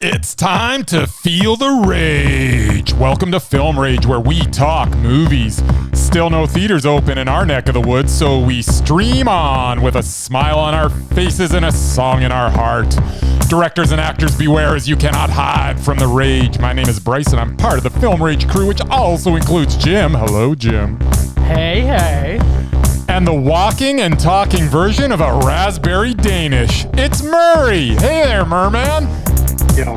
It's time to feel the rage. Welcome to Film Rage, where we talk movies. Still no theaters open in our neck of the woods, so we stream on with a smile on our faces and a song in our heart. Directors and actors beware, as you cannot hide from the rage. My name is Bryce, and I'm part of the Film Rage crew, which also includes Jim. Hello, Jim. Hey, hey. And the walking and talking version of a raspberry Danish. It's Murray. Hey there, Merman. Yo.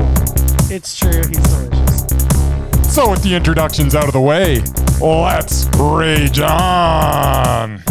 It's true, he's delicious. So with the introductions out of the way, let's rage on.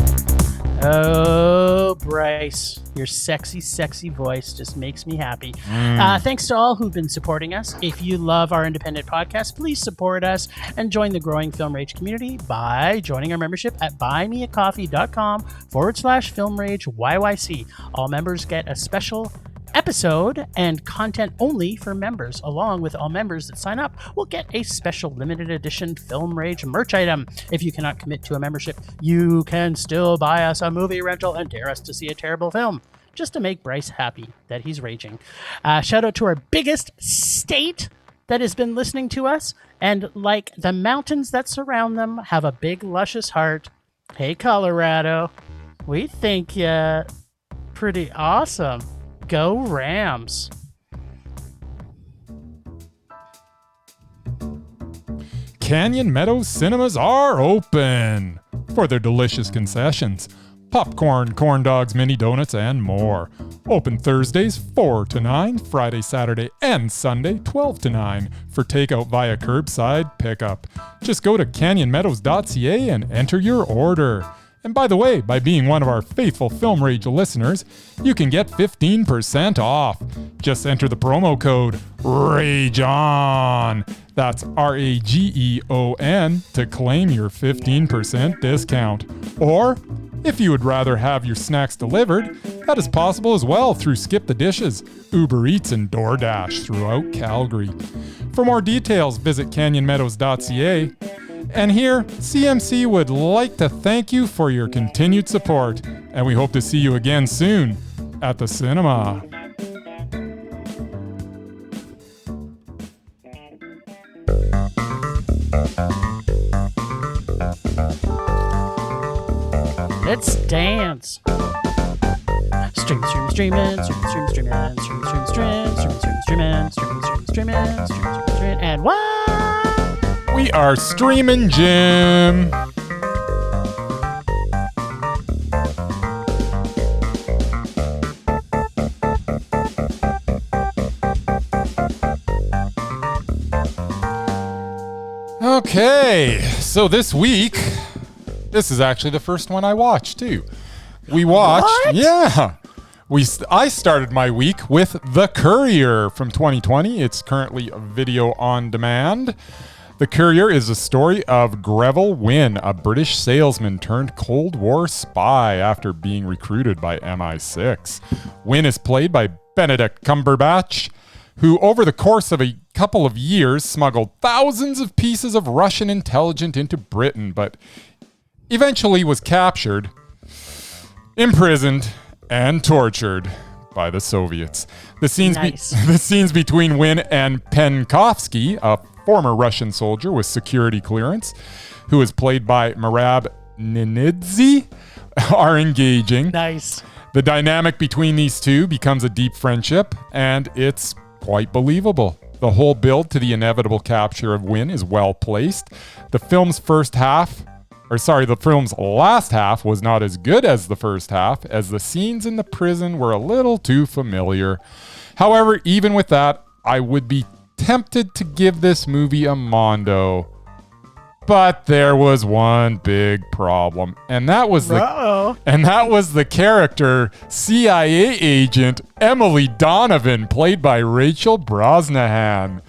Oh, Bryce, your sexy, sexy voice just makes me happy. Thanks to all who've been supporting us. If you love our independent podcast, please support us and join the growing Film Rage community by joining our membership at buymeacoffee.com/Film Rage YYC. All members get a special episode and content only for members. Along with all members that sign up will get a special limited edition Film Rage merch item. If you cannot commit to a membership, you can still buy us a movie rental and dare us to see a terrible film, just to make Bryce happy that he's raging. Shout out to our biggest state that has been listening to us, and like the mountains that surround them, have a big luscious heart. Hey, Colorado, we think you're pretty awesome. Go Rams. Canyon Meadows cinemas are open for their delicious concessions. Popcorn, corn dogs, mini donuts, and more. Open Thursdays 4 to 9, Friday, Saturday, and Sunday 12 to 9 for takeout via curbside pickup. Just go to canyonmeadows.ca and enter your order. And by the way, by being one of our faithful Film Rage listeners, you can get 15% off. Just enter the promo code RAGEON. That's RAGEON to claim your 15% discount. Or, if you would rather have your snacks delivered, that is possible as well through Skip the Dishes, Uber Eats, and DoorDash throughout Calgary. For more details, visit canyonmeadows.ca. And here, CMC would like to thank you for your continued support, and we hope to see you again soon at the cinema. Let's dance. Stream, and what? We are streaming, Jim. Okay, so this week, this is actually the first one I watched too. We watched, What? Yeah. I started my week with The Courier from 2020. It's currently a video on demand. The Courier is a story of Greville Wynn, a British salesman turned Cold War spy after being recruited by MI6. Wynn is played by Benedict Cumberbatch, who over the course of a couple of years smuggled thousands of pieces of Russian intelligence into Britain, but eventually was captured, imprisoned, and tortured by the Soviets. The scenes, the scenes between Wynn and Penkovsky, a former Russian soldier with security clearance, who is played by Merab Ninidze, are engaging. Nice. The dynamic between these two becomes a deep friendship, and it's quite believable. The whole build to the inevitable capture of Wynn is well placed. The film's last half was not as good as the first half, as the scenes in the prison were a little too familiar. However, even with that, I would be tempted to give this movie a mondo. But there was one big problem, and that was the character CIA agent Emily Donovan, played by Rachel Brosnahan.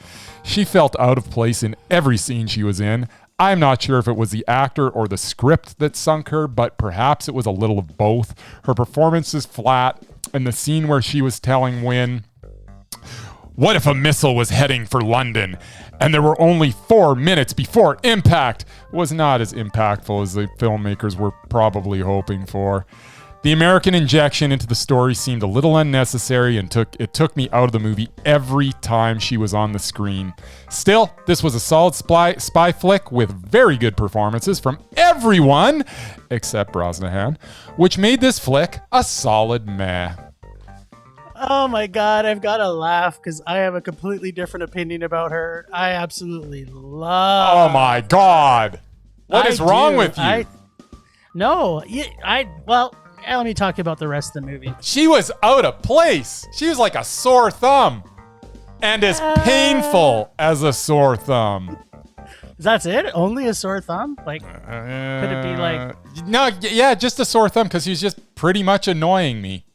She felt out of place in every scene she was in. I'm not sure if it was the actor or the script that sunk her, but perhaps it was a little of both. Her performance is flat, and the scene where she was telling Wynn, "What if a missile was heading for London and there were only 4 minutes before impact?" was not as impactful as the filmmakers were probably hoping for. The American injection into the story seemed a little unnecessary and it took me out of the movie every time she was on the screen. Still, this was a solid spy flick with very good performances from everyone except Brosnahan, which made this flick a solid meh. Oh my God, I've got to laugh because I have a completely different opinion about her. I absolutely love. Oh my God. What is wrong with you? Let me talk about the rest of the movie. She was out of place. She was like a sore thumb. And as painful as a sore thumb. That's it? Only a sore thumb? Like, could it be like... No, yeah, just a sore thumb because she's just pretty much annoying me.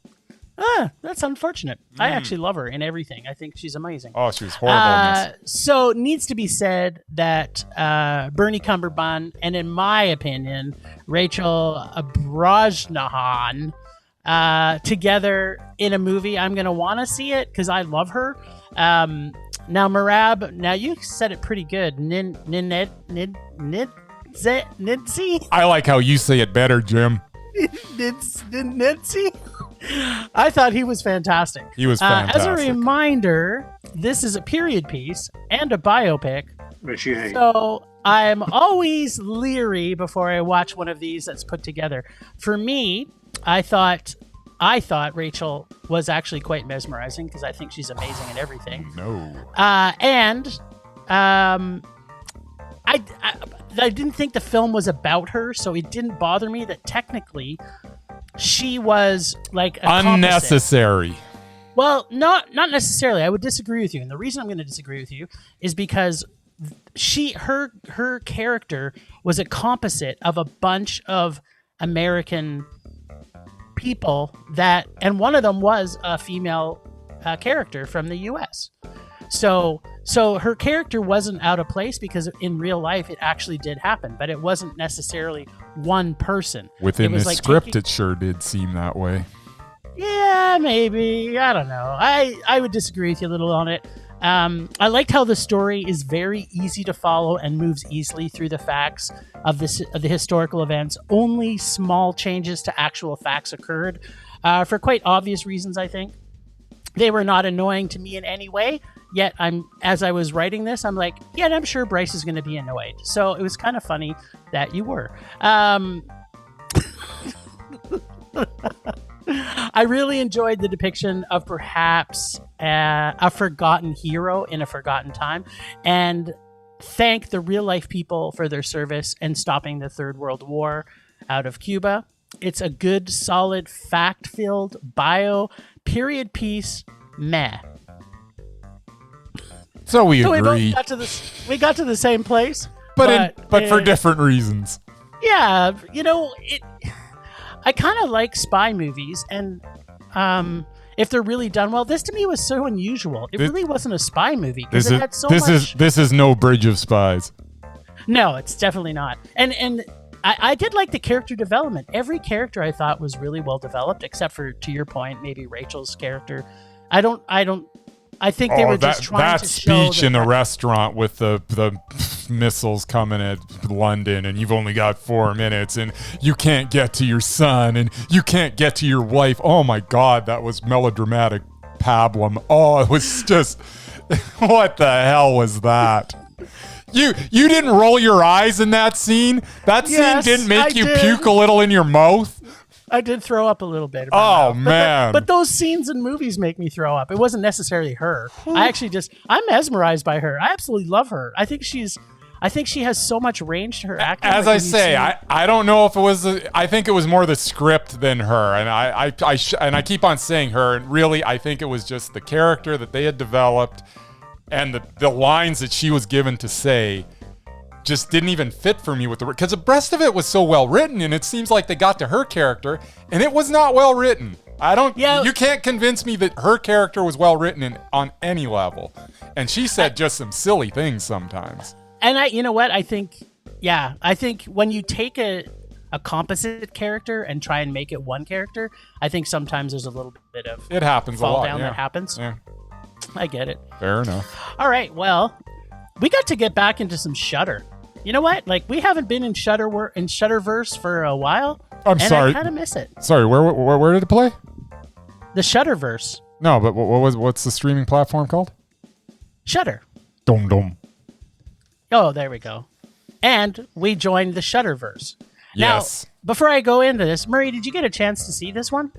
That's unfortunate. I actually love her in everything. I think she's amazing. Oh, she was horrible. So it needs to be said that Bernie Cummerbund and, in my opinion, Rachel Brosnahan together in a movie, I'm going to want to see it because I love her. Now, Marab, now you said it pretty good. Nidzi? I like how you say it better, Jim. Nidzi? I thought he was fantastic. He was fantastic. As a reminder, this is a period piece and a biopic. So I'm always leery before I watch one of these that's put together. For me, I thought Rachel was actually quite mesmerizing because I think she's amazing in everything. I didn't think the film was about her, so it didn't bother me that technically she was like a unnecessary. Composite. Well, not necessarily. I would disagree with you, and the reason I'm going to disagree with you is because her character was a composite of a bunch of American people and one of them was a female character from the U.S. So her character wasn't out of place because in real life it actually did happen, but it wasn't necessarily one person. Within the script, it sure did seem that way. Yeah, maybe. I don't know. I would disagree with you a little on it. I liked how the story is very easy to follow and moves easily through the facts of the historical events. Only small changes to actual facts occurred for quite obvious reasons, I think. They were not annoying to me in any way. Yet, as I was writing this, I'm like, yeah, I'm sure Bryce is going to be annoyed. So it was kind of funny that you were. I really enjoyed the depiction of perhaps a forgotten hero in a forgotten time, and thank the real life people for their service and stopping the Third World War out of Cuba. It's a good, solid, fact-filled bio period piece. Meh. So we agree. We got to the same place, but for different reasons. Yeah, I kind of like spy movies, and if they're really done well, this to me was so unusual. It really wasn't a spy movie because it had so much. This is no Bridge of Spies. No, it's definitely not. And I did like the character development. Every character I thought was really well developed, except for, to your point, maybe Rachel's character. I think they were just trying to show that speech in the restaurant with the missiles coming at London, and you've only got 4 minutes, and you can't get to your son, and you can't get to your wife. Oh my God, that was melodramatic pablum. Oh, it was just, what the hell was that? You didn't roll your eyes in that scene? That scene didn't make you puke a little in your mouth? I did throw up a little bit. Man. But those scenes in movies make me throw up. It wasn't necessarily her. I'm mesmerized by her. I absolutely love her. I think she has so much range to her acting. As I say, I don't know if it was, I think it was more the script than her. And I keep on saying her. And really, I think it was just the character that they had developed and the lines that she was given to say just didn't even fit for me because the rest of it was so well written, and it seems like they got to her character and it was not well written. You can't convince me that her character was well written on any level. And she said just some silly things sometimes. And you know what? I think when you take a composite character and try and make it one character, I think sometimes there's a little bit of it happens fall a lot down yeah. that happens. Yeah. I get it. Fair enough. All right. Well, we got to get back into some Shudder. You know what? Like, we haven't been in Shudderverse for a while. I'm sorry. I kind of miss it. Sorry, where did it play? The Shudderverse. No, but what's the streaming platform called? Shudder. Dum. Oh, there we go. And we joined the Shudderverse. Yes. Now, before I go into this, Murray, did you get a chance to see this one?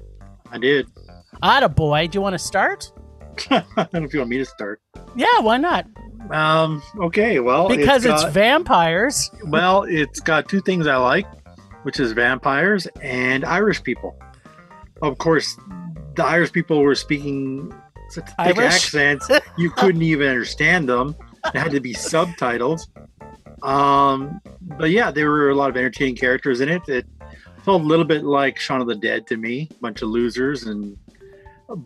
I did. Attaboy. Do you want to start? I don't know if you want me to start. Yeah, why not? Okay, well... Because it's vampires. Well, it's got two things I like, which is vampires and Irish people. Of course, the Irish people were speaking such thick accents, you couldn't even understand them. It had to be subtitles. But yeah, there were a lot of entertaining characters in it. It felt a little bit like Shaun of the Dead to me, a bunch of losers.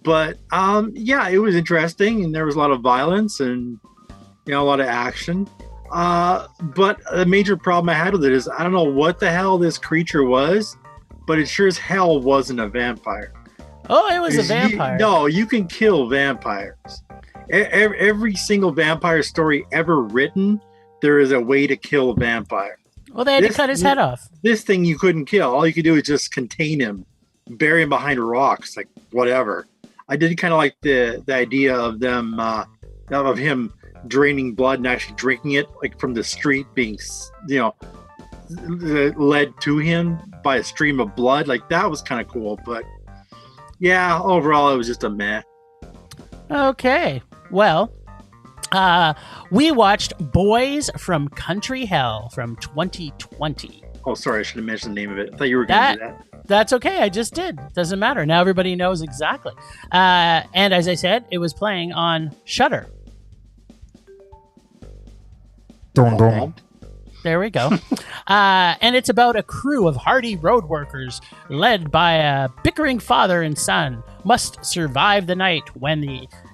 But yeah, it was interesting, and there was a lot of violence and a lot of action. But a major problem I had with it is I don't know what the hell this creature was, but it sure as hell wasn't a vampire. Oh, it was a vampire. You can kill vampires. Every single vampire story ever written, there is a way to kill a vampire. Well, they had to cut his head off. This thing you couldn't kill. All you could do is just contain him, bury him behind rocks, like whatever. I did kind of like the idea of them, of him draining blood and actually drinking it, like from the street, being, led to him by a stream of blood. Like that was kind of cool, but yeah, overall it was just a meh. Okay, well, we watched Boys from Country Hell from 2020. Oh, sorry, I should have mentioned the name of it. I thought you were going to do that. That's okay, I just did. Doesn't matter. Now everybody knows exactly. And as I said, it was playing on Shudder. Dum. There we go. And it's about a crew of hardy road workers led by a bickering father and son must survive the night when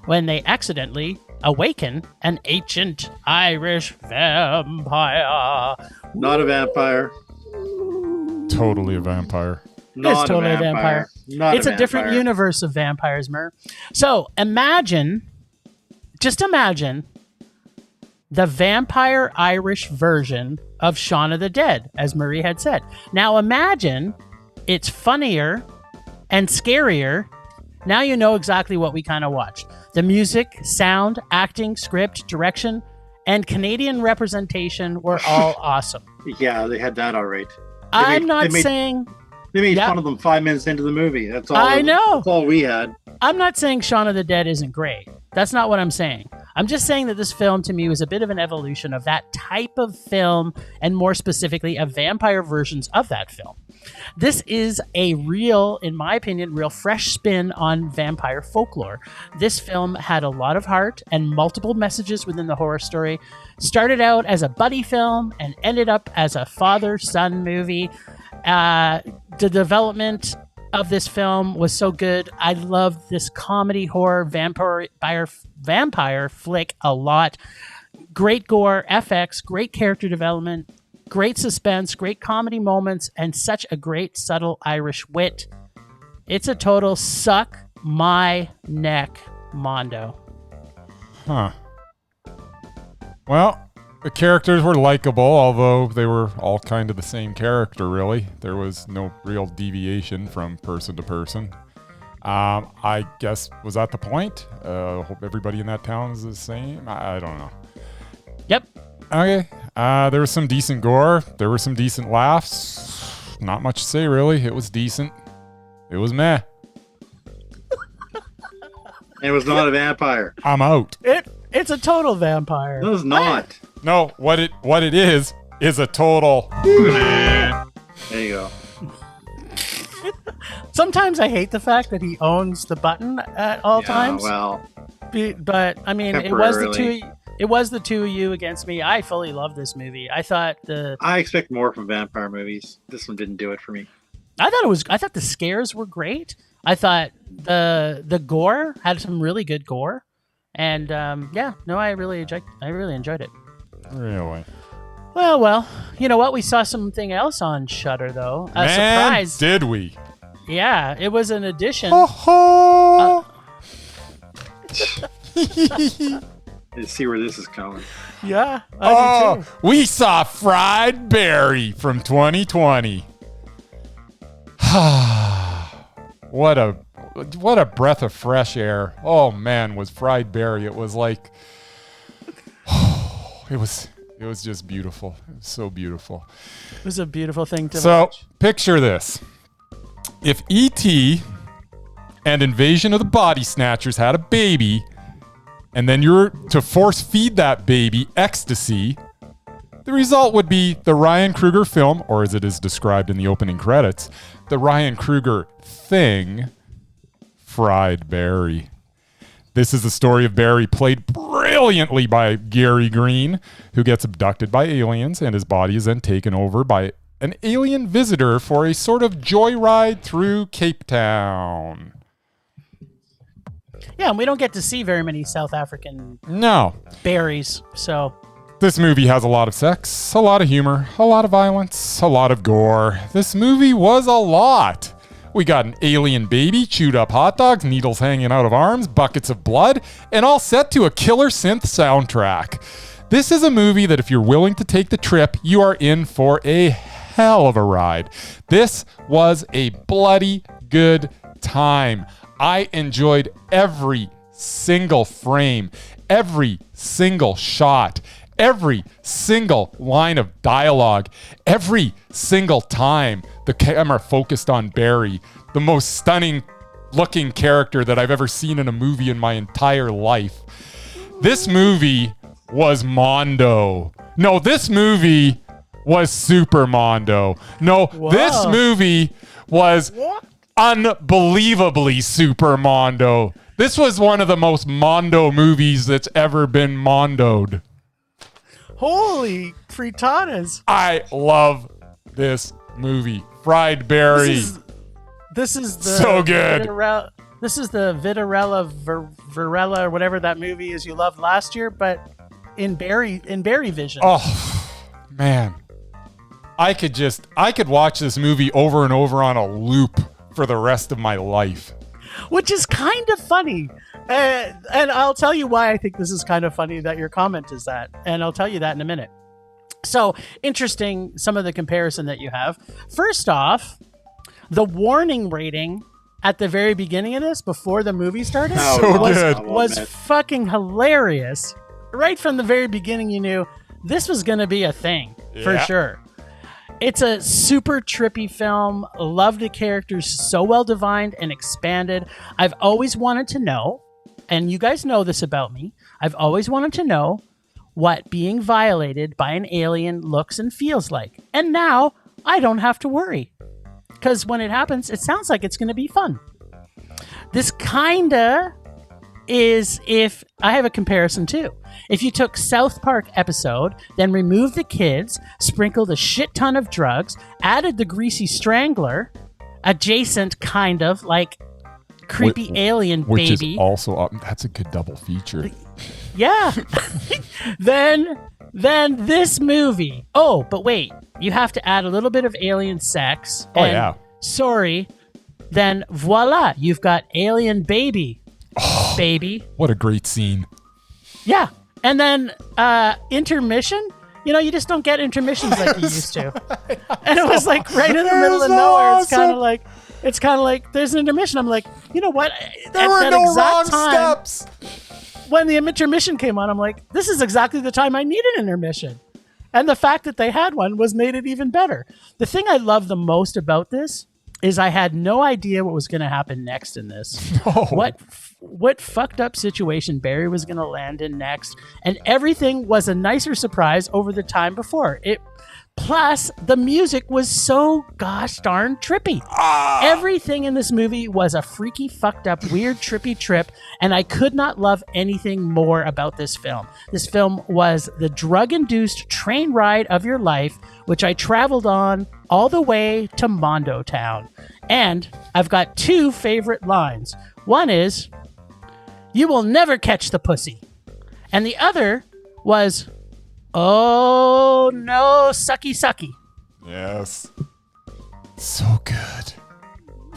they accidentally awaken an ancient Irish vampire. Not a vampire. Totally a vampire. Not it's totally a vampire. It's a different universe of vampires, Mur. So just imagine the vampire Irish version of Shaun of the Dead, as Marie had said. Now imagine it's funnier and scarier. Now you know exactly what we kind of watched. The music, sound, acting, script, direction, and Canadian representation were all awesome. Yeah, they had that all right. I'm not saying... They made fun of them 5 minutes into the movie. That's all. I know. That's all we had. I'm not saying Shaun of the Dead isn't great. That's not what I'm saying. I'm just saying that this film to me was a bit of an evolution of that type of film, and more specifically, of vampire versions of that film. This is a real, in my opinion, real fresh spin on vampire folklore. This film had a lot of heart and multiple messages within the horror story. Started out as a buddy film and ended up as a father-son movie. The development of this film was so good. I loved this comedy horror vampire flick a lot. Great gore, FX, great character development, great suspense, great comedy moments, and such a great subtle Irish wit. It's a total suck my neck mondo. Huh. Well, the characters were likable, although they were all kind of the same character, really. There was no real deviation from person to person. I guess, was that the point? Hope everybody in that town is the same? I don't know. Yep. Okay. There was some decent gore. There were some decent laughs. Not much to say, really. It was decent. It was meh. It was not a vampire. I'm out. It's a total vampire. No, it's not. No, what it is a total. There you go. Sometimes I hate the fact that he owns the button at all times. Well, but I mean, it was the two of you against me. I fully love this movie. I expect more from vampire movies. This one didn't do it for me. I thought the scares were great. I thought the gore had some really good gore, and I really enjoyed it. Really? Well, you know what? We saw something else on Shudder, though. A surprise. Did we? Yeah, it was an addition. I see where this is going. Yeah, I do too. We saw Fried Berry from 2020. What a breath of fresh air. Oh man, was Fried Berry. It was like it was just beautiful. It was so beautiful. It was a beautiful thing to watch. So, picture this. If E.T. and Invasion of the Body Snatchers had a baby, and then you're to force feed that baby ecstasy, the result would be the Ryan Kruger film, or as it is described in the opening credits, the Ryan Kruger thing, Fried Berry. This is the story of Barry, played brilliantly by Gary Green, who gets abducted by aliens, and his body is then taken over by an alien visitor for a sort of joyride through Cape Town. Yeah, and we don't get to see very many South African berries, so... This movie has a lot of sex, a lot of humor, a lot of violence, a lot of gore. This movie was a lot. We got an alien baby, chewed up hot dogs, needles hanging out of arms, buckets of blood, and all set to a killer synth soundtrack. This is a movie that if you're willing to take the trip, you are in for a hell of a ride. This was a bloody good time. I enjoyed every single frame, every single shot, every single line of dialogue, every single time the camera focused on Barry, the most stunning looking character that I've ever seen in a movie in my entire life. This movie was Mondo. No, this movie was Super Mondo. No, Whoa. This movie was unbelievably Super Mondo. This was one of the most Mondo movies that's ever been Mondoed. Holy fritadas. I love this movie. Fried Berry. This is the so good. This is the Vitarella Varela or whatever that movie is you loved last year, but in Berry vision. Oh man. I could watch this movie over and over on a loop for the rest of my life. Which is kind of funny. And I'll tell you why I think this is kind of funny that your comment is that. And I'll tell you that in a minute. So, interesting, some of the comparison that you have. First off, the warning rating at the very beginning of this, before the movie started, was fucking hilarious. Right from the very beginning, you knew this was going to be a thing, for sure. It's a super trippy film. Love the characters, so well defined and expanded. I've always wanted to know, and you guys know this about me, I've always wanted to know what being violated by an alien looks and feels like. And now I don't have to worry. Because when it happens, it sounds like it's going to be fun. This kinda is if I have a comparison too. If you took South Park episode, then removed the kids, sprinkled a shit ton of drugs, added the greasy strangler, adjacent kind of like creepy alien which baby. Is also that's a good double feature. Yeah. then this movie. Oh, but wait, you have to add a little bit of alien sex. Oh yeah. Sorry. Then voila, you've got alien baby. Baby. What a great scene. Yeah. And then intermission. You know, you just don't get intermissions like you used to. And it was like right in the middle of nowhere. Awesome. It's kind of like there's an intermission. I'm like, you know what? There were no wrong steps. When the intermission came on, I'm like, this is exactly the time I needed an intermission. And the fact that they had one made it even better. The thing I love the most about this is I had no idea what was going to happen next in this. No. What fucked up situation Barry was going to land in next. And everything was a nicer surprise over the time before. Plus, the music was so gosh darn trippy. Everything in this movie was a freaky, fucked up, weird, trippy trip, and I could not love anything more about this film. This film was the drug-induced train ride of your life, which I traveled on all the way to Mondo Town. And I've got two favorite lines. One is, "You will never catch the pussy." And the other was, "Oh no, sucky sucky." Yes. So good.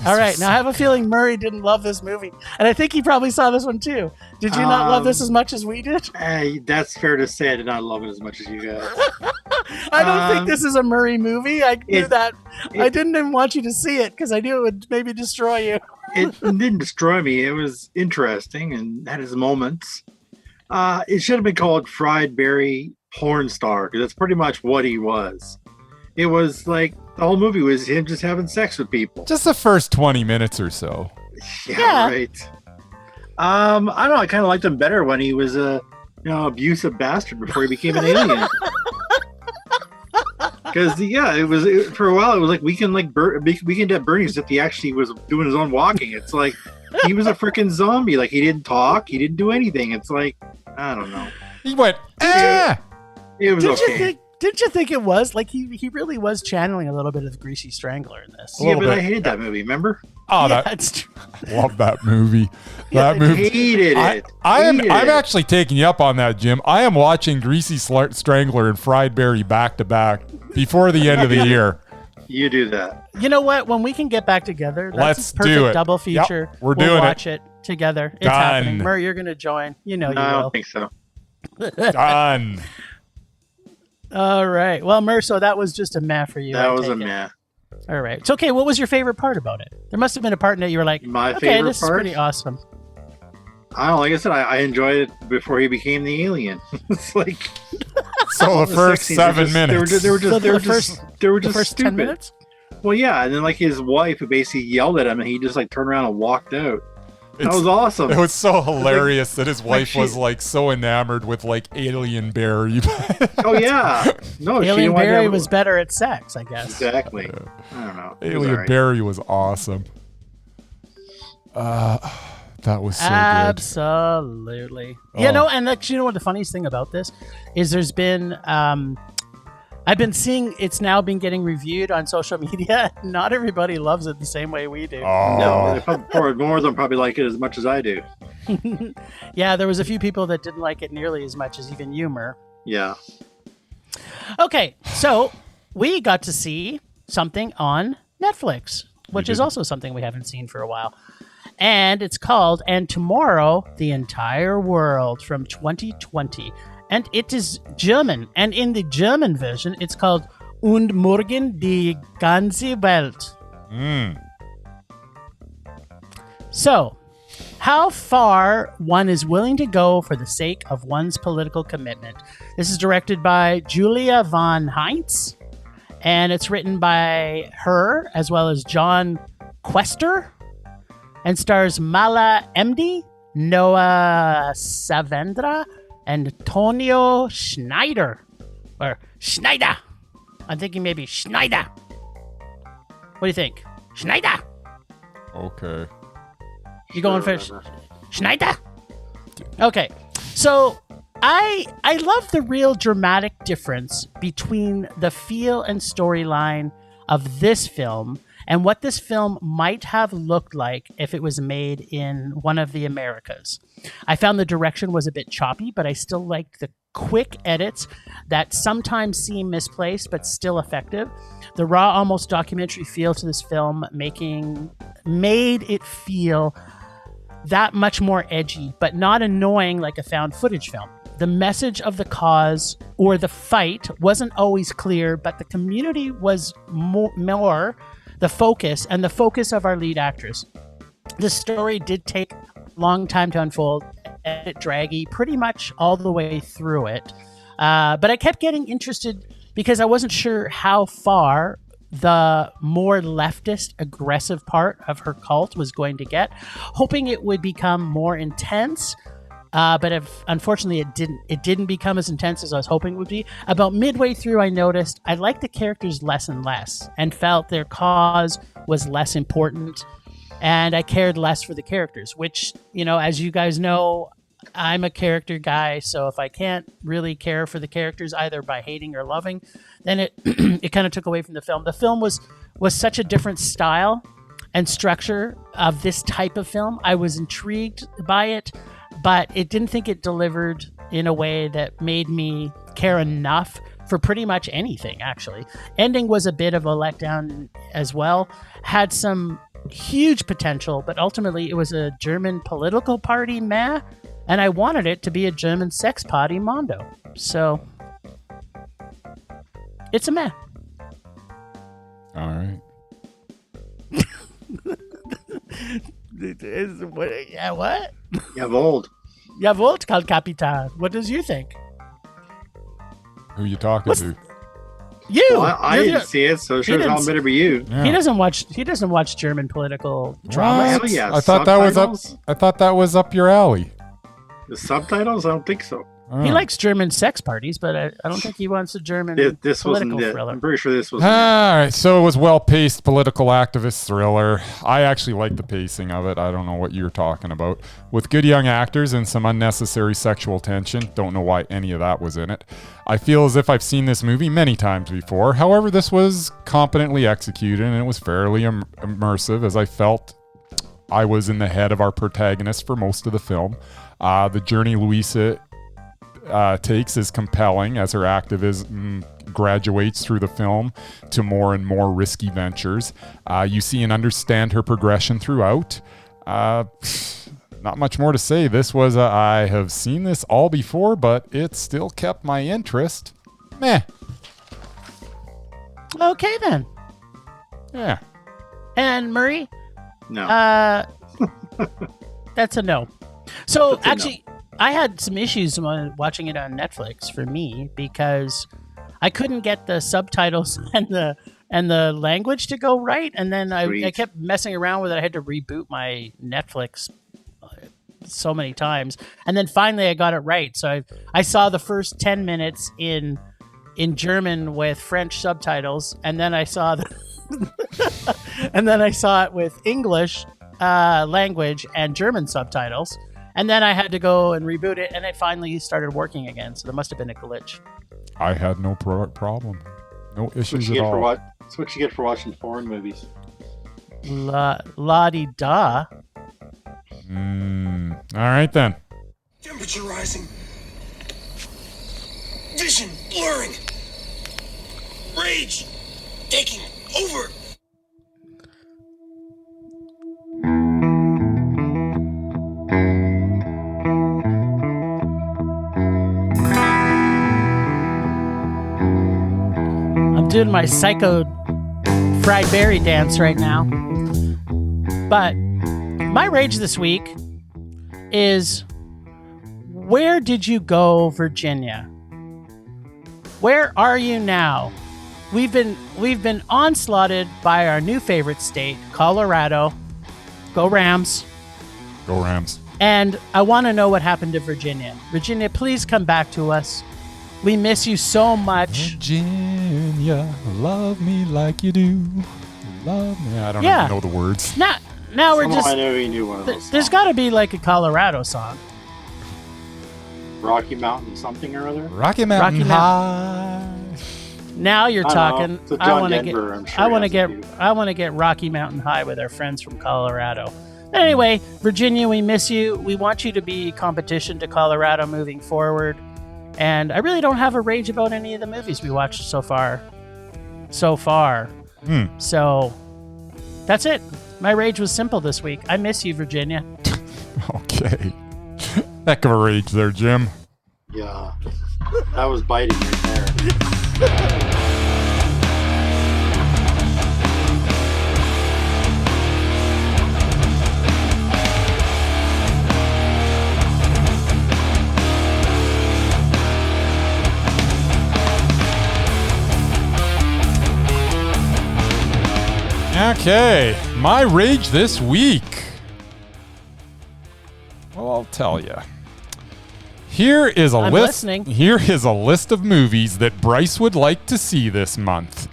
All right. Now I have a feeling Murray didn't love this movie. And I think he probably saw this one too. Did you not love this as much as we did? That's fair to say. I did not love it as much as you guys. I don't think this is a Murray movie. I knew that. I didn't even want you to see it because I knew it would maybe destroy you. It didn't destroy me. It was interesting and had its moments. It should have been called Fried Berry Porn Star because that's pretty much what he was. It was like the whole movie was him just having sex with people. Just the first 20 minutes or so. Yeah. Right. I don't know. I kind of liked him better when he was a abusive bastard before he became an alien. Because for a while it was like Weekend at Bernie's if he actually was doing his own walking. It's like he was a freaking zombie. Like he didn't talk, he didn't do anything. It's like I don't know. He went. It was okay. Didn't you think it was like he really was channeling a little bit of the Greasy Strangler in this? Yeah, but I hated that movie. Remember? Oh, yeah, that's true. Love that movie. I hated it. I'm actually taking you up on that, Jim. I am watching Greasy Strangler and Fried Berry back to back before the end of the year. You do that. You know what? When we can get back together, let's a perfect do it. Double feature. Yep, we'll watch it together. It's happening. Murray, you're going to join. You know you will. I don't think so. Done. All right. Well, Mur, so that was just a meh for you. That was a meh. All right. It's okay. What was your favorite part about it? There must have been a part that you were like, favorite this part? is pretty awesome. I don't know. Like I said, I enjoyed it before he became the alien. It's like so the first 7 minutes. They were just the first stupid. 10 minutes? Well, yeah, and then like his wife who basically yelled at him, and he just like turned around and walked out. That was awesome. It was so hilarious that his wife was like so enamored with like Alien Barry. Oh yeah, no, Alien Barry was better at sex, I guess. Exactly. I don't know. Alien Barry was awesome. That was so Absolutely. good. Yeah, no, and you know what the funniest thing about this is there's been I've been seeing it's now been getting reviewed on social media. Not everybody loves it the same way we do. No, more of them probably like it as much as I do. Yeah, there was a few people that didn't like it nearly as much as even you, Mur. Yeah. Okay, so we got to see something on Netflix, which is also something we haven't seen for a while. And it's called And Tomorrow, the Entire World from 2020. And it is German. And in the German version, it's called Und morgen die ganze Welt. So, how far one is willing to go for the sake of one's political commitment. This is directed by Julia von Heinz. And it's written by her, as well as John Quester. And stars Mala Emdi, Noah Savendra, and Antonio Schneider. Or Schneider. I'm thinking maybe Schneider. What do you think? Schneider? Okay. You going for Schneider? Okay. So I love the real dramatic difference between the feel and storyline of this film and what this film might have looked like if it was made in one of the Americas. I found the direction was a bit choppy, but I still liked the quick edits that sometimes seem misplaced, but still effective. The raw, almost documentary feel to this film made it feel that much more edgy, but not annoying like a found footage film. The message of the cause or the fight wasn't always clear, but the community was more the focus and the focus of our lead actress. The story did take a long time to unfold, and it draggy pretty much all the way through it. But I kept getting interested because I wasn't sure how far the more leftist, aggressive part of her cult was going to get, hoping it would become more intense. But unfortunately, it didn't become as intense as I was hoping it would be. About midway through, I noticed I liked the characters less and less and felt their cause was less important. And I cared less for the characters, which, as you guys know, I'm a character guy. So if I can't really care for the characters either by hating or loving, then it it kind of took away from the film. The film was such a different style and structure of this type of film. I was intrigued by it, but it didn't think it delivered in a way that made me care enough for pretty much anything, actually. Ending was a bit of a letdown as well. Had some huge potential, but ultimately it was a German political party meh, and I wanted it to be a German sex party mondo. So it's a meh. All right. Yeah, what? Jawohl. Jawohl, Karl Kapitan. What does you think? Who you talking to? You. Well, I didn't see it, so it shows how better be you. Yeah. He doesn't watch German political dramas. Hell yeah. I thought that was up your alley. The subtitles? I don't think so. He likes German sex parties, but I don't think he wants a German this political wasn't it. thriller. I'm pretty sure this was All right, so it was well-paced political activist thriller. I actually like the pacing of it. I don't know what you're talking about. With good young actors and some unnecessary sexual tension. Don't know why any of that was in it. I feel as if I've seen this movie many times before. However, this was competently executed and it was fairly immersive, as I felt I was in the head of our protagonist for most of the film. The journey Louisa takes is compelling as her activism graduates through the film to more and more risky ventures. You see and understand her progression throughout. Not much more to say. This was I have seen this all before, but it still kept my interest. Meh. Okay then. Yeah. And Murray? No. That's a no. So That's a actually, I had some issues watching it on Netflix for me because I couldn't get the subtitles and the language to go right, and then I kept messing around with it. I had to reboot my Netflix so many times, and then finally I got it right. So I saw the first 10 minutes in German with French subtitles, and then I saw it with English language and German subtitles. And then I had to go and reboot it, and it finally started working again. So there must have been a glitch. I had no problem. No issues at all. That's what you get for watching foreign movies. La-di-da. All right, then. Temperature rising. Vision blurring. Rage taking over. Doing my psycho fried berry dance right now. But my rage this week is, where did you go, Virginia? Where are you now? We've been onslaughted by our new favorite state, Colorado. Go Rams. Go Rams. And I want to know what happened to Virginia. Virginia, please come back to us. We miss you so much. Virginia, love me like you do. Love me. I don't even know the words. Now we're just. I know you knew one of those. There's got to be like a Colorado song. Rocky Mountain something or other. Rocky Mountain High. Now you're talking. I want to get Rocky Mountain High with our friends from Colorado. But anyway, Virginia, we miss you. We want you to be competition to Colorado moving forward. And I really don't have a rage about any of the movies we watched so far. So that's it. My rage was simple this week. I miss you, Virginia. Okay. Heck of a rage there, Jim. Yeah. That was biting right there. Okay, my rage this week. Well, I'll tell you. Here is a list. Listening. Here is a list of movies that Bryce would like to see this month.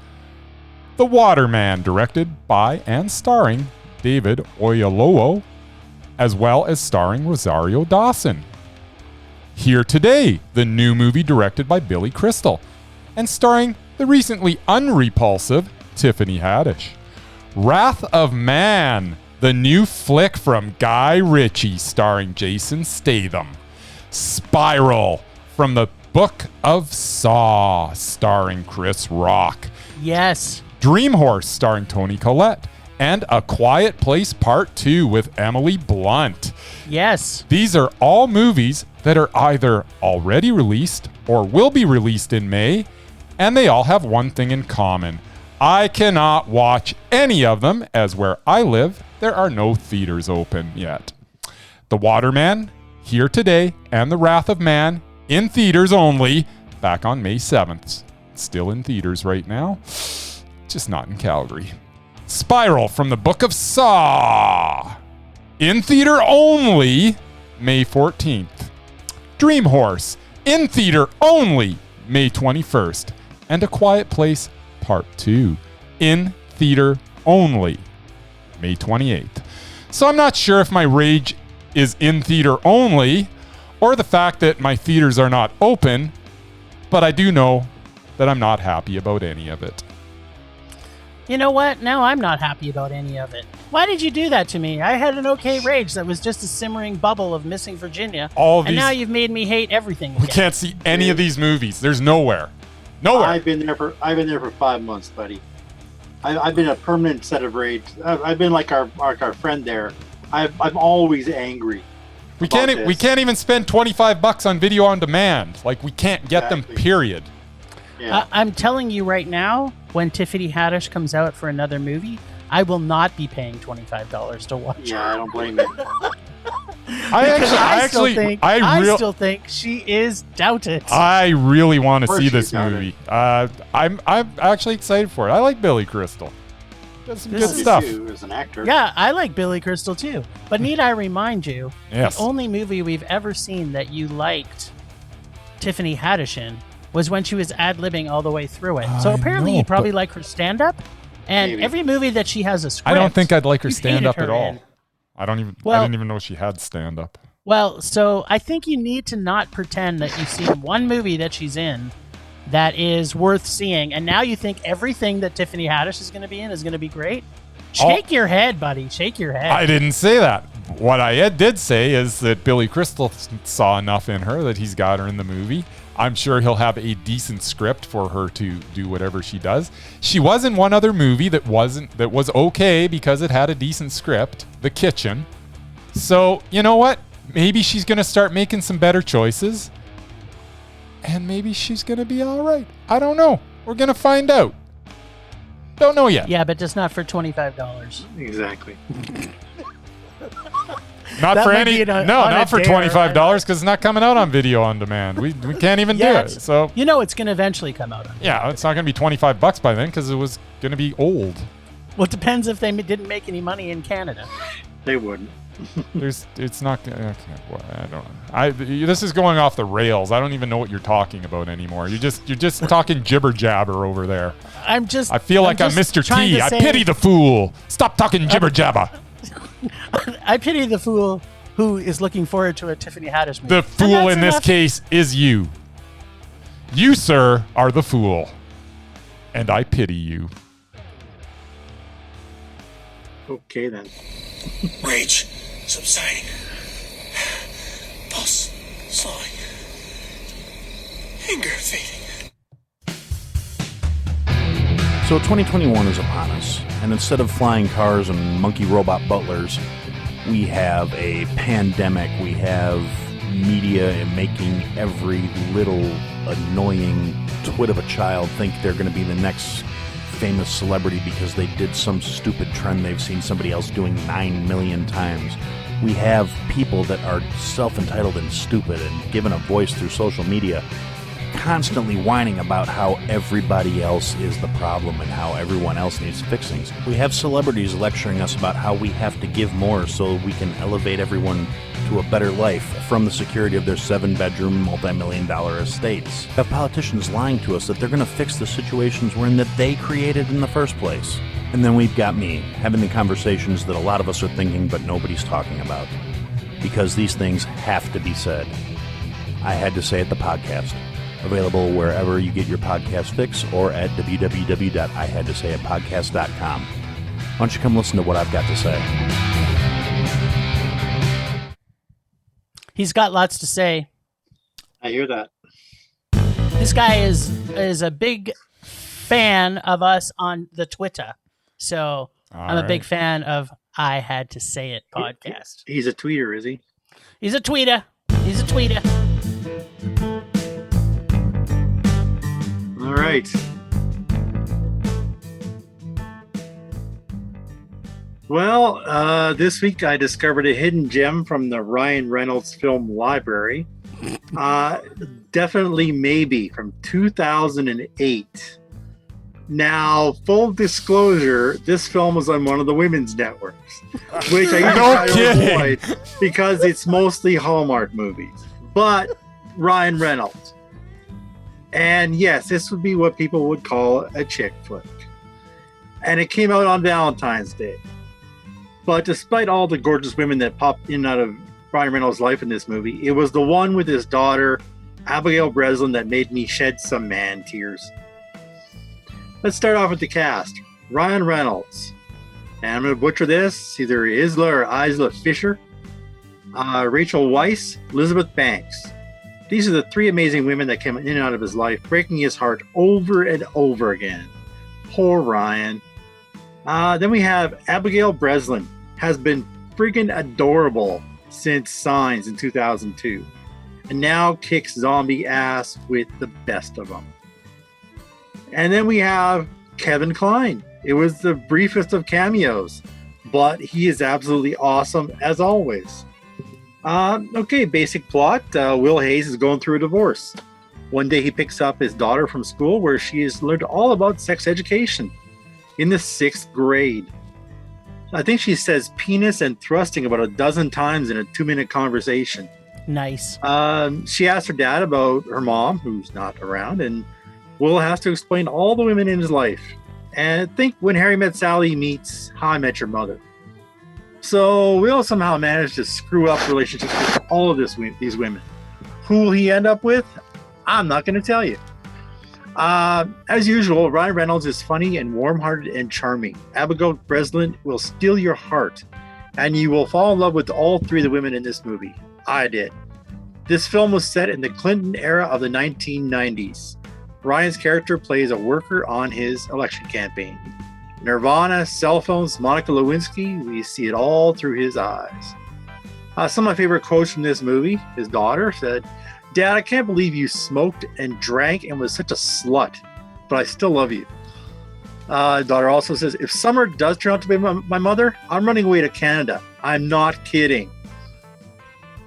The Waterman, directed by and starring David Oyelowo, as well as starring Rosario Dawson. Here Today, the new movie directed by Billy Crystal, and starring the recently unrepulsive Tiffany Haddish. Wrath of Man, the new flick from Guy Ritchie starring Jason Statham. Spiral, from the Book of Saw starring Chris Rock. Yes. Dream Horse starring Toni Collette. and A Quiet Place Part 2 with Emily Blunt. Yes. These are all movies that are either already released or will be released in May, and they all have one thing in common. I cannot watch any of them, as where I live, there are no theaters open yet. The Waterman, Here Today, and The Wrath of Man, in theaters only, back on May 7th. Still in theaters right now, just not in Calgary. Spiral from the Book of Saw, in theater only, May 14th. Dream Horse, in theater only, May 21st. And A Quiet Place Part 2, in theater only, May 28th. So I'm not sure if my rage is in theater only or the fact that my theaters are not open, but I do know that I'm not happy about any of it. You know what? Now I'm not happy about any of it. Why did you do that to me? I had an okay rage that was just a simmering bubble of Missing Virginia. And now you've made me hate everything again. We can't see any of these movies. There's nowhere. I've been there for 5 months, buddy. I've been a permanent set of rage. I've been like our friend there. I'm always angry. We can't even spend $25 on video on demand. Like, we can't get them, period. Yeah. I'm telling you right now, when Tiffany Haddish comes out for another movie, I will not be paying $25 to watch. Yeah, I don't blame you. I still think she is doubted. I really want to see this movie. I'm actually excited for it. I like Billy Crystal. Does some good stuff. As an actor. Yeah, I like Billy Crystal too. But need I remind you, yes, the only movie we've ever seen that you liked Tiffany Haddish in was when she was ad-libbing all the way through it. So apparently you probably like her stand-up. And every movie that she has a script, I don't think I'd like her stand-up at all. in. I didn't even know she had stand-up. Well, so I think you need to not pretend that you've seen one movie that she's in that is worth seeing, and now you think everything that Tiffany Haddish is going to be in is going to be great? Shake your head, buddy. Shake your head. I didn't say that. What I did say is that Billy Crystal saw enough in her that he's got her in the movie. I'm sure he'll have a decent script for her to do whatever she does. She was in one other movie that was okay because it had a decent script, The Kitchen. So, you know what? Maybe she's going to start making some better choices. And maybe she's going to be all right. I don't know. We're going to find out. Don't know yet. Yeah, but just not for $25. Exactly. Not for $25 because it's not coming out on video on demand. We can't even do it. So you know it's going to eventually come out on video. Yeah, it's not going to be $25 by then because it was going to be old. Well, it depends if they didn't make any money in Canada. They wouldn't. It's not. Okay, well, I don't know. This is going off the rails. I don't even know what you're talking about anymore. You're just talking jibber jabber over there. I feel like I'm Mr. T. I pity the fool. Stop talking jibber jabber. I pity the fool who is looking forward to a Tiffany Haddish movie. The fool in this case is you. You, sir, are the fool. And I pity you. Okay, then. Rage subsiding. Pulse slowing. Anger fading. So 2021 is upon us, and instead of flying cars and monkey robot butlers, we have a pandemic. We have media making every little annoying twit of a child think they're going to be the next famous celebrity because they did some stupid trend they've seen somebody else doing 9 million times. We have people that are self-entitled and stupid and given a voice through social media constantly whining about how everybody else is the problem and how everyone else needs fixings. We have celebrities lecturing us about how we have to give more so we can elevate everyone to a better life from the security of their 7-bedroom, multi-million-dollar estates. We have politicians lying to us that they're going to fix the situations we're in that they created in the first place. And then we've got me having the conversations that a lot of us are thinking but nobody's talking about. Because these things have to be said. I Had to Say It, the podcast. Available wherever you get your podcast fix or at www.ihadtosayitpodcast.com. Why don't you come listen to what I've got to say? He's got lots to say. I hear that. This guy is a big fan of us on the Twitter. So I'm a big fan of I Had to Say It podcast. He's a tweeter, is he? He's a tweeter. He's a tweeter. All right. Well, this week I discovered a hidden gem from the Ryan Reynolds film library. Definitely Maybe from 2008. Now, full disclosure, this film was on one of the women's networks, which I usually try to avoid because it's mostly Hallmark movies. But Ryan Reynolds. And yes, this would be what people would call a chick flick. And it came out on Valentine's Day. But despite all the gorgeous women that popped in and out of Ryan Reynolds' life in this movie, it was the one with his daughter, Abigail Breslin, that made me shed some man tears. Let's start off with the cast. Ryan Reynolds. And I'm going to butcher this. Either Isla or Isla Fisher. Rachel Weisz, Elizabeth Banks. These are the three amazing women that came in and out of his life, breaking his heart over and over again. Poor Ryan. Then we have Abigail Breslin. Has been freaking adorable since Signs in 2002. And now kicks zombie ass with the best of them. And then we have Kevin Kline. It was the briefest of cameos, but he is absolutely awesome as always. Okay, basic plot. Will Hayes is going through a divorce. One day he picks up his daughter from school where she has learned all about sex education in the 6th grade. I think she says penis and thrusting about a dozen times in a 2-minute conversation. Nice. She asks her dad about her mom, who's not around, and Will has to explain all the women in his life. And I think When Harry Met Sally meets How I Met Your Mother. So Will somehow managed to screw up relationships with all of these women. Who will he end up with? I'm not going to tell you. As usual, Ryan Reynolds is funny and warm-hearted and charming. Abigail Breslin will steal your heart, and you will fall in love with all three of the women in this movie. I did. This film was set in the Clinton era of the 1990s. Ryan's character plays a worker on his election campaign. Nirvana, cell phones, Monica Lewinsky, we see it all through his eyes. Some of my favorite quotes from this movie, his daughter said, "Dad, I can't believe you smoked and drank and was such a slut, but I still love you." Daughter also says, "If Summer does turn out to be my mother, I'm running away to Canada. I'm not kidding."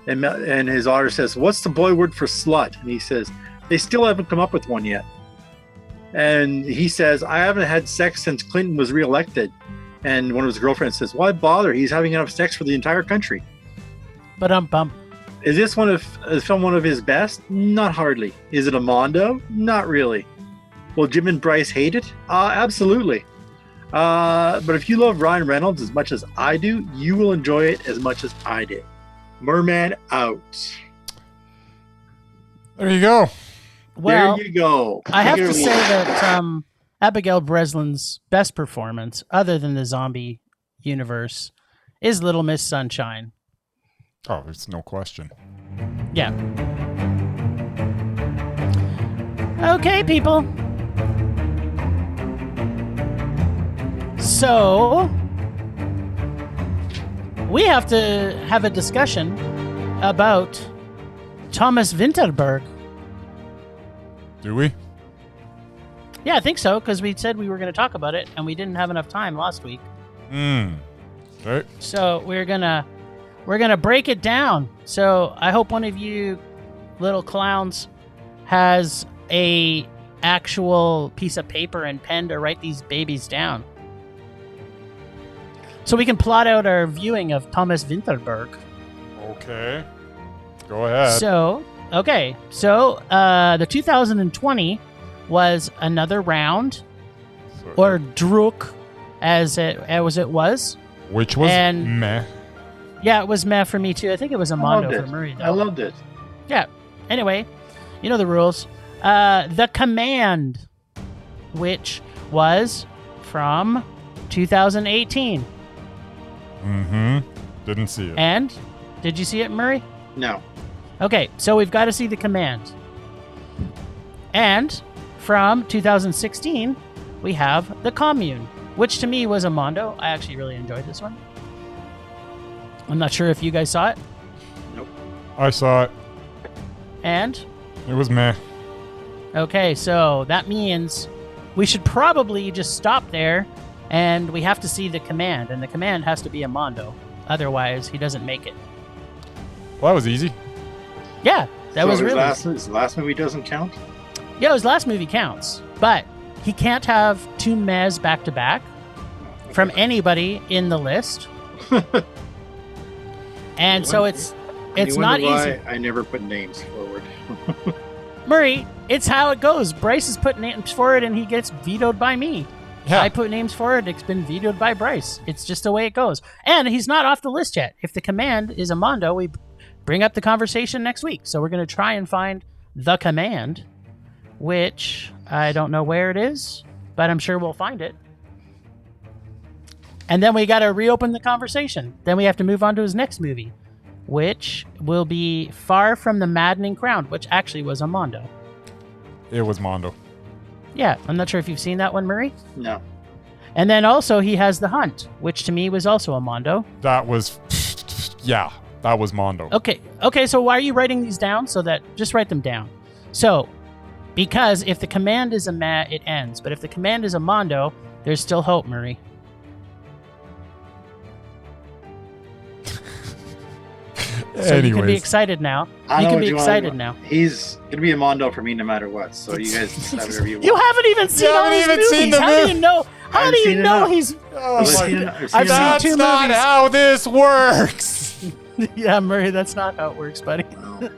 And his daughter says, "What's the boy word for slut?" And he says, "They still haven't come up with one yet." And he says, "I haven't had sex since Clinton was reelected." And one of his girlfriends says, "Why bother? He's having enough sex for the entire country." Ba-dum-bum. Is this one of his best? Not hardly. Is it a Mondo? Not really. Will Jim and Bryce hate it? Absolutely. But if you love Ryan Reynolds as much as I do, you will enjoy it as much as I did. Merman out. There you go. Well, there you go. I have to say that Abigail Breslin's best performance, other than the zombie universe, is Little Miss Sunshine. Oh, there's no question. Yeah. Okay, people. So, we have to have a discussion about Thomas Vinterburg. Do we? Yeah, I think so, because we said we were going to talk about it, and we didn't have enough time last week. Okay. So we're gonna break it down. So I hope one of you little clowns has a actual piece of paper and pen to write these babies down, so we can plot out our viewing of Thomas Vinterburg. Okay. Go ahead. So the 2020 was another round, or Druk, as it was. Which was meh. Yeah, it was meh for me too. I think it was a Mondo for Murray, though. I loved it. Yeah. Anyway, you know the rules. The Command, which was from 2018. Didn't see it. And did you see it, Murray? No. Okay, so we've got to see The Command. And from 2016, we have The Commune. which to me was a Mondo. I actually really enjoyed this one. I'm not sure if you guys saw it. Nope. I saw it. And? It was meh. Okay, so that means we should probably just stop there, and we have to see the command, and the command has to be a Mondo. Otherwise, he doesn't make it. Well, that was easy. Yeah, that was really... His last movie doesn't count? Yeah, his last movie counts, but he can't have two Mez back-to-back from anybody in the list. And so it's not easy. I never put names forward. Murray, it's how it goes. Bryce has put names forward and he gets vetoed by me. Yeah. I put names forward, it's been vetoed by Bryce. It's just the way it goes. And he's not off the list yet. If the command is a Mondo, we bring up the conversation next week. So we're going to try and find the command, which I don't know where it is, but I'm sure we'll find it. And then we got to reopen the conversation. Then we have to move on to his next movie, which will be Far from the Maddening Crown, which actually was a Mondo. It was Mondo. Yeah, I'm not sure if you've seen that one, Murray. No. And then also he has The Hunt, which to me was also a Mondo. That was... Yeah, that was Mondo. Okay, so why are you writing these down? So that... Just write them down. So, because if the command is a meh, it ends. But if the command is a Mondo, there's still hope, Murray. So you can be excited now. You can be excited now. He's going to be a Mondo for me no matter what. So you guys decide whatever you want. You haven't even seen all these movies. How do you know? How do you know he's... I've seen That's two not movies. how this works. Yeah, Murray, that's not how it works, buddy. No.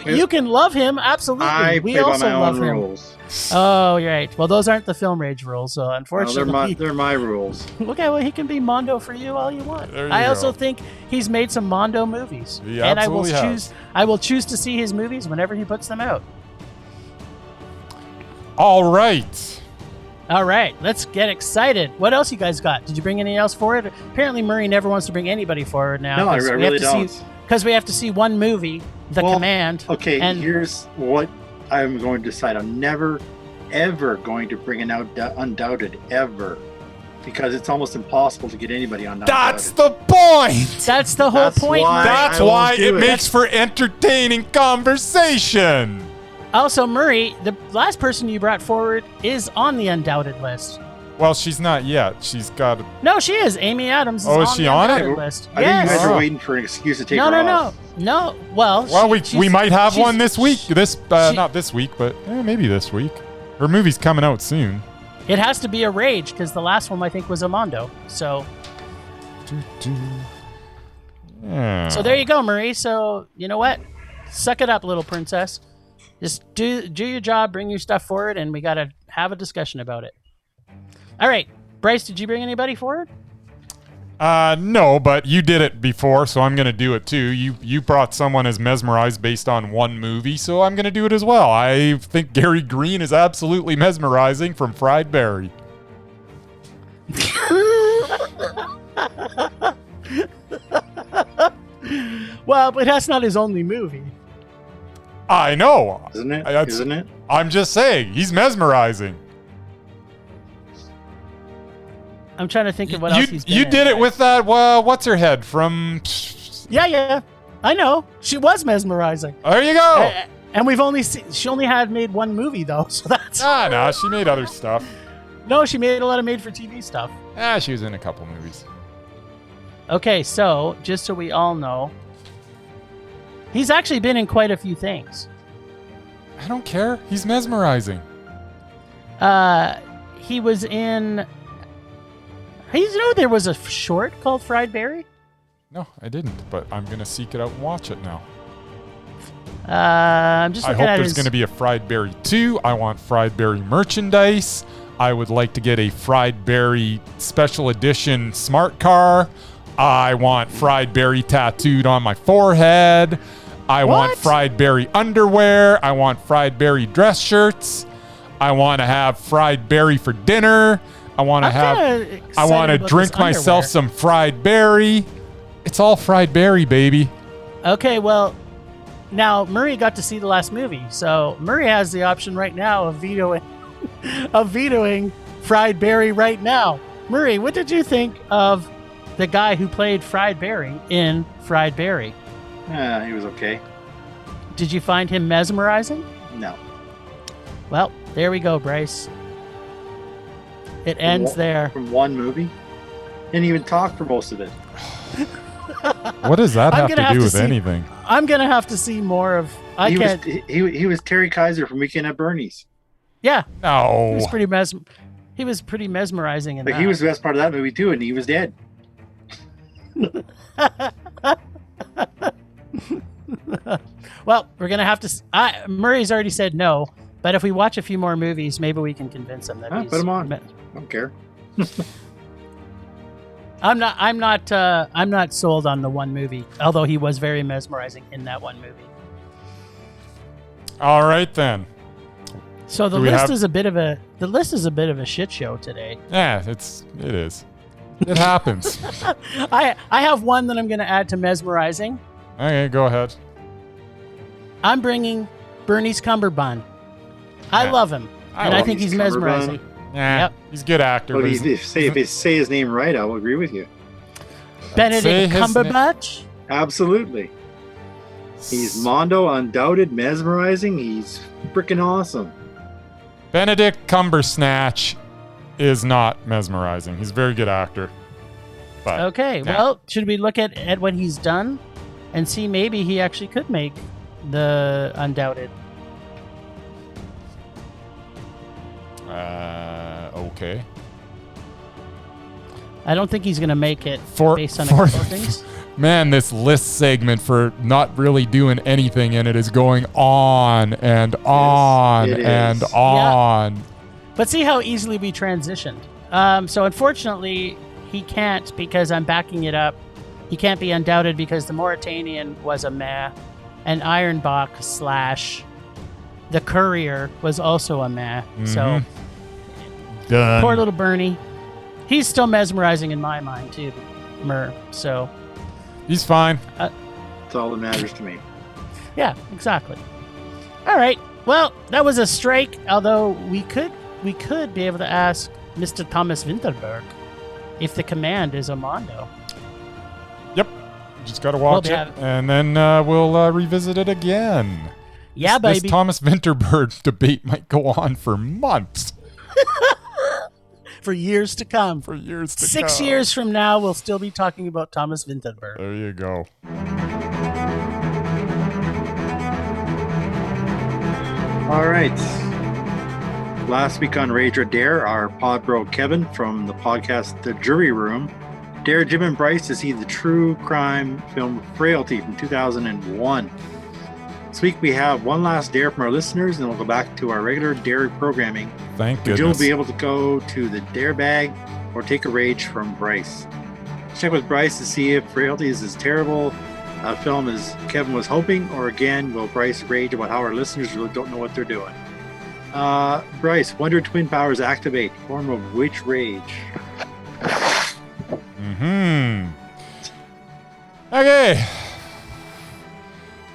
You can love him, absolutely. We also love him. Rules. Oh, you're right. Well, those aren't the Film Rage rules, so unfortunately... No, they're my rules. Okay, well, he can be Mondo for you all you want. There you I also go. think he's made some Mondo movies. He and absolutely has. I will choose to see his movies whenever he puts them out. All right. All right, let's get excited. What else you guys got? Did you bring anything else forward? Apparently, Murray never wants to bring anybody forward now. No, I really don't. Because we have to see one movie, The Command. Okay, and here's what I'm going to decide. I'm never, ever going to bring an Undoubted, ever. Because it's almost impossible to get anybody on Undoubted. That's the point. That's the whole point. That's why it makes for entertaining conversation. Also, Murray, the last person you brought forward is on the Undoubted list. Well, she's not yet. She's got... No, she is. Amy Adams is Oh, on is she the on it? Undoubted list. I think you guys are waiting for an excuse to take her off. No. Well, we might have one this week. Not this week, but maybe this week. Her movie's coming out soon. It has to be a Rage because the last one I think was a Mondo. So Yeah. So there you go, Marie. So you know what? Suck it up, little princess. Just do your job, bring your stuff forward, and we gotta have a discussion about it. All right, Bryce, did you bring anybody forward? No, but you did it before, so I'm gonna do it too. You brought someone as mesmerized based on one movie, so I'm gonna do it as well. I think Gary Green is absolutely mesmerizing from Fried Berry. Well, but that's not his only movie. I know. Isn't it? Isn't it? I'm just saying, he's mesmerizing. I'm trying to think of what else he's been You in. did it with that, what's her head from... Yeah. I know. She was mesmerizing. There you go. And we've only seen... She only had made one movie, though, so that's... No, she made other stuff. No, she made a lot of made-for-TV stuff. She was in a couple movies. Okay, so, just so we all know, he's actually been in quite a few things. I don't care. He's mesmerizing. He was in... You know there was a short called Fried Berry? No, I didn't, but I'm going to seek it out and watch it now. I'm just I looking hope at there's his... going to be a Fried Berry 2. I want Fried Berry merchandise. I would like to get a Fried Berry special edition smart car. I want Fried Berry tattooed on my forehead. I want Fried Berry underwear. I want Fried Berry dress shirts. I want to have Fried Berry for dinner. I want to drink myself some Fried Berry. It's all Fried Berry, baby. Okay, well, now Murray got to see the last movie, so Murray has the option right now of vetoing Fried Barry right now. Murray, what did you think of the guy who played Fried Barry in Fried Barry? He was okay. Did you find him mesmerizing? No. Well, there we go, Bryce. It ends there. From one movie? Didn't even talk for most of it. What does that have to do with anything? I'm going to have to see more of... He was Terry Kaiser from Weekend at Bernie's. Yeah. No. He was pretty mesmerizing in that. He was the best part of that movie, too, and he was dead. Well, we're going to have to... Murray's already said no, but if we watch a few more movies, maybe we can convince him that he's... Put him on. I don't care. I'm not sold on the one movie, although he was very mesmerizing in that one movie. All right, then. So the list is a bit of a shit show today. Yeah, it is. It happens. I have one that I'm going to add to mesmerizing. Okay, go ahead. I'm bringing Bernie's Cummerbund. I love him, and I think he's mesmerizing. Yeah, yep. He's a good actor. Well, if you say his name right, I will agree with you. Benedict Cabbagepatch? Absolutely. He's Mondo, undoubted, mesmerizing. He's freaking awesome. Benedict Cumbersnatch is not mesmerizing. He's a very good actor. But, okay, well, should we look at what he's done and see maybe he actually could make the Undoubted? Okay. I don't think he's going to make it based on a couple of things. Man, this list segment for not really doing anything in it is going on and on and on. Yeah. But see how easily we transitioned. So unfortunately, he can't because I'm backing it up. He can't be Undoubted because the Mauritanian was a meh, and Ironbach / the Courier was also a meh. Mm-hmm. So done. Poor little Bernie. He's still mesmerizing in my mind too, So he's fine. That's all that matters to me. Yeah, exactly. All right. Well, that was a strike. Although we could be able to ask Mr. Thomas Vinterburg if the command is a Mondo. Yep. Just got to watch it, and then we'll revisit it again. Yeah, baby. This Thomas Vinterburg debate might go on for months. For years to come. 6 years from now, we'll still be talking about Thomas Vinterburg. There you go. All right. Last week on Rage or Dare, our pod bro Kevin from the podcast The Jury Room dared Jim and Bryce to see the true crime film Frailty from 2001. This week we have one last dare from our listeners, and we'll go back to our regular dare programming. Thank goodness. You'll be able to go to the dare bag or take a rage from Bryce. Check with Bryce to see if Frailty is as terrible a film as Kevin was hoping, or again, will Bryce rage about how our listeners really don't know what they're doing. Bryce, Wonder Twin powers activate. Form of which rage? Okay.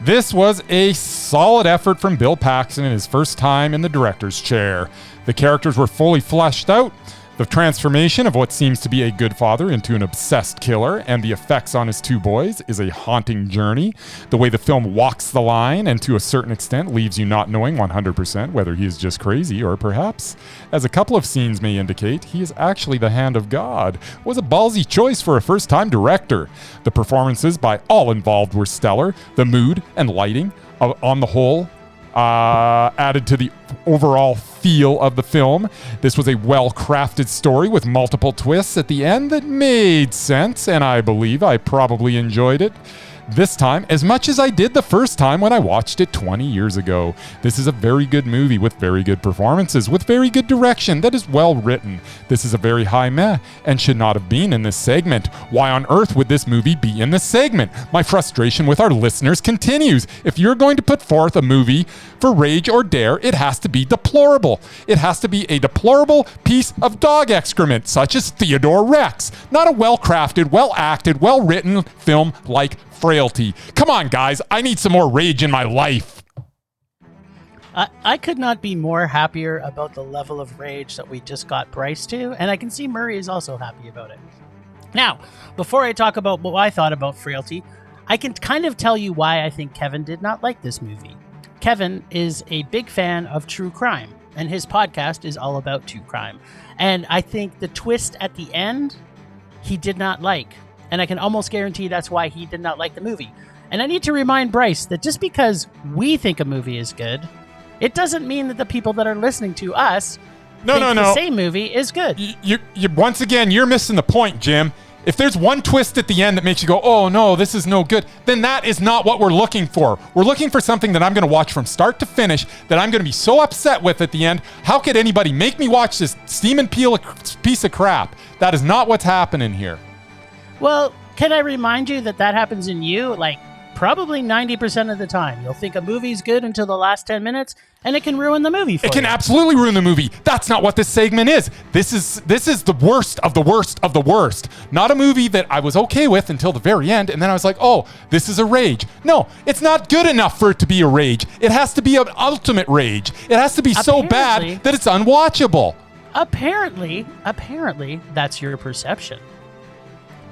This was a solid effort from Bill Paxton in his first time in the director's chair. The characters were fully fleshed out. The transformation of what seems to be a good father into an obsessed killer and the effects on his two boys is a haunting journey. The way the film walks the line and to a certain extent leaves you not knowing 100% whether he is just crazy or perhaps, as a couple of scenes may indicate, he is actually the hand of God, was a ballsy choice for a first-time director. The performances by all involved were stellar. The mood and lighting on the whole added to the overall feel of the film. This was a well-crafted story with multiple twists at the end that made sense, and I believe I probably enjoyed it this time as much as I did the first time when I watched it 20 years ago. This is a very good movie with very good performances, with very good direction that is well written. This is a very high meh and should not have been in this segment. Why on earth would this movie be in this segment? My frustration with our listeners continues. If you're going to put forth a movie for Rage or Dare, it has to be deplorable. It has to be a deplorable piece of dog excrement, such as Theodore Rex, not a well-crafted, well-acted, well-written film like Frailty. Come on, guys. I need some more rage in my life. I could not be more happier about the level of rage that we just got Bryce to, and I can see Murray is also happy about it. Now, before I talk about what I thought about Frailty, I can kind of tell you why I think Kevin did not like this movie. Kevin is a big fan of true crime, and his podcast is all about true crime. And I think the twist at the end, he did not like. And I can almost guarantee that's why he did not like the movie. And I need to remind Bryce that just because we think a movie is good, it doesn't mean that the people that are listening to us think the same movie is good. You once again, you're missing the point, Jim. If there's one twist at the end that makes you go, oh no, this is no good, then that is not what we're looking for. We're looking for something that I'm going to watch from start to finish that I'm going to be so upset with at the end. How could anybody make me watch this steam and peel piece of crap? That is not what's happening here. Well, can I remind you that happens in you? Like, probably 90% of the time. You'll think a movie's good until the last 10 minutes, and it can ruin the movie for you. It can absolutely ruin the movie. That's not what this segment is. This is the worst of the worst of the worst. Not a movie that I was okay with until the very end, and then I was like, oh, this is a rage. No, it's not good enough for it to be a rage. It has to be an ultimate rage. It has to be so bad that it's unwatchable. Apparently, that's your perception.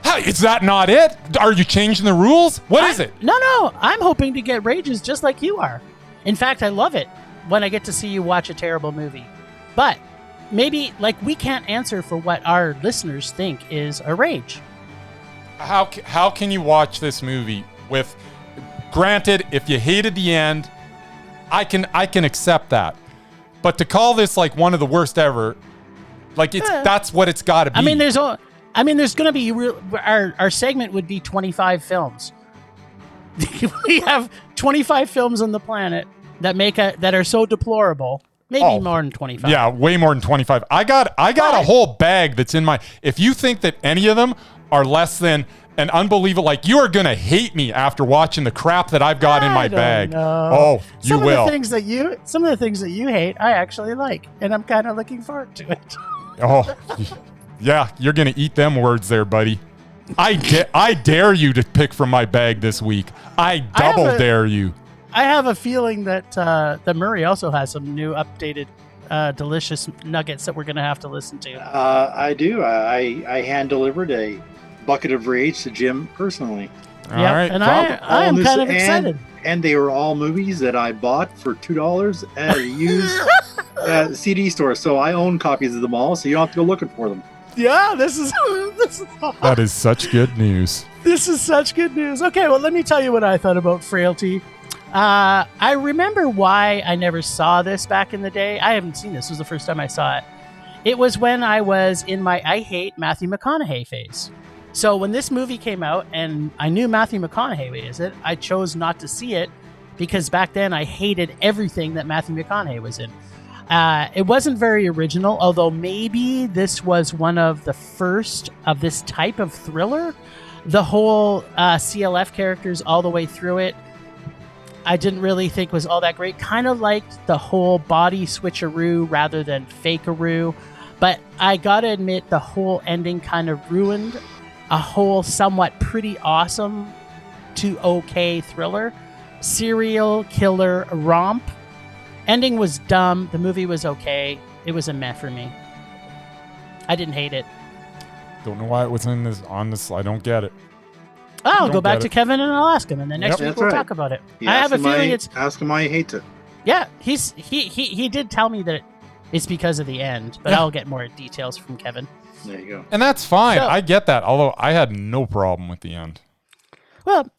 How, is that not it? Are you changing the rules? What is it? No. I'm hoping to get rages just like you are. In fact, I love it when I get to see you watch a terrible movie. But maybe, like, we can't answer for what our listeners think is a rage. How can you watch this movie with... Granted, if you hated the end, I can accept that. But to call this, like, one of the worst ever, like, that's what it's got to be. There's going to be our segment would be 25 films. We have 25 films on the planet that are so deplorable. Maybe more than 25. Yeah, way more than 25. I got a whole bag that's in my. If you think that any of them are less than an unbelievable, like, you are going to hate me after watching the crap that I've got in my bag. Oh, you will. Some of the things that you hate, I actually like, and I'm kind of looking forward to it. Oh. Yeah, you're going to eat them words there, buddy. I dare you to pick from my bag this week. I dare you. I have a feeling that Murray also has some new updated delicious nuggets that we're going to have to listen to. I do. I hand-delivered a bucket of rage to Jim personally. All right. And I am kind of excited. And they were all movies that I bought for $2 at a used CD store. So I own copies of them all, so you don't have to go looking for them. Yeah, this is that is such good news. This is such good news. Okay, well, let me tell you what I thought about Frailty. I remember why I never saw this back in the day. I haven't seen this. This was the first time I saw it. It was when I was in my I hate Matthew McConaughey phase. So when this movie came out and I knew Matthew McConaughey was it, I chose not to see it because back then I hated everything that Matthew McConaughey was in. It wasn't very original, although maybe this was one of the first of this type of thriller. The whole CLF characters all the way through it, I didn't really think was all that great. Kind of liked the whole body switcheroo rather than fakeroo. But I gotta admit, the whole ending kind of ruined a whole somewhat pretty awesome to okay thriller. Serial killer romp. Ending was dumb. The movie was okay. It was a meh for me. I didn't hate it. Don't know why it was on this. I don't get it. I'll go back to Kevin and I'll ask him, and then next week we'll talk about it. I have a feeling it's. Ask him why he hates it. Yeah, he did tell me that it's because of the end, but I'll get more details from Kevin. There you go. And that's fine. I get that. Although I had no problem with the end. Well,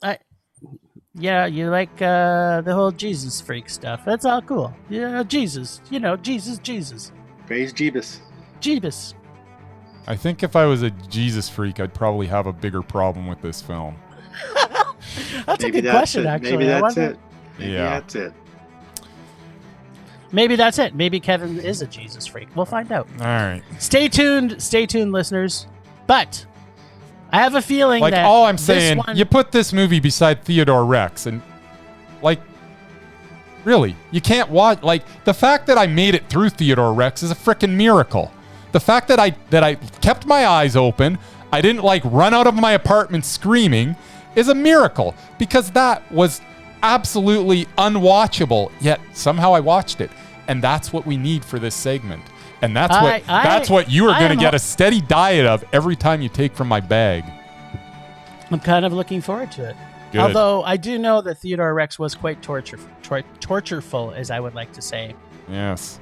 yeah, you like the whole Jesus freak stuff. That's all cool. Yeah, Jesus. Jesus. Praise Jeebus. Jeebus. I think if I was a Jesus freak, I'd probably have a bigger problem with this film. That's a good question, actually. Maybe that's it. That's it. Maybe that's it. Maybe Kevin is a Jesus freak. We'll find out. All right. Stay tuned, listeners. But I have a feeling that all I'm saying, you put this movie beside Theodore Rex, and really, you can't watch. The fact that I made it through Theodore Rex is a freaking miracle. The fact that I kept my eyes open, I didn't run out of my apartment screaming, is a miracle, because that was absolutely unwatchable, yet somehow I watched it. And that's what we need for this segment. And that's what you are going to get a steady diet of every time you take from my bag. I'm kind of looking forward to it. Good. Although I do know that Theodore Rex was quite tortureful, as I would like to say. Yes.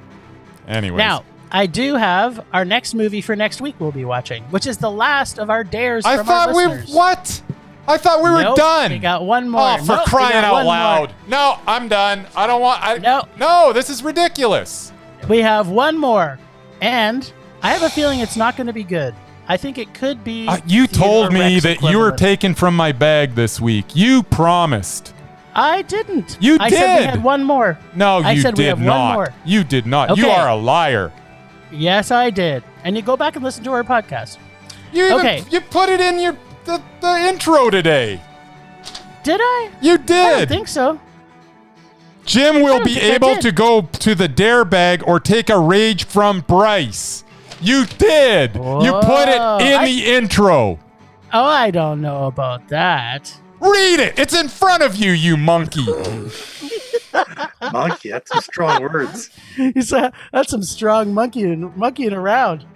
Anyways. Now, I do have our next movie for next week we'll be watching, which is the last of our dares from our listeners. What? I thought we were done. We got one more. Oh, for crying out loud. No, I'm done. I don't want... No, this is ridiculous. We have one more, and I have a feeling it's not going to be good. I think it could be... you told me that you were taking from my bag this week. You promised. I didn't. You did. I said we had one more. No, I you said did we have not. One more. You did not. Okay. You are a liar. Yes, I did. And you go back and listen to our podcast. You put it in the intro today. Did I? You did. I don't think so. Jim will be able to go to the dare bag or take a rage from Bryce. You did. Whoa. You put it in the intro. Oh, I don't know about that. Read it. It's in front of you, you monkey. Monkey, that's some strong words. That's some strong monkeying around.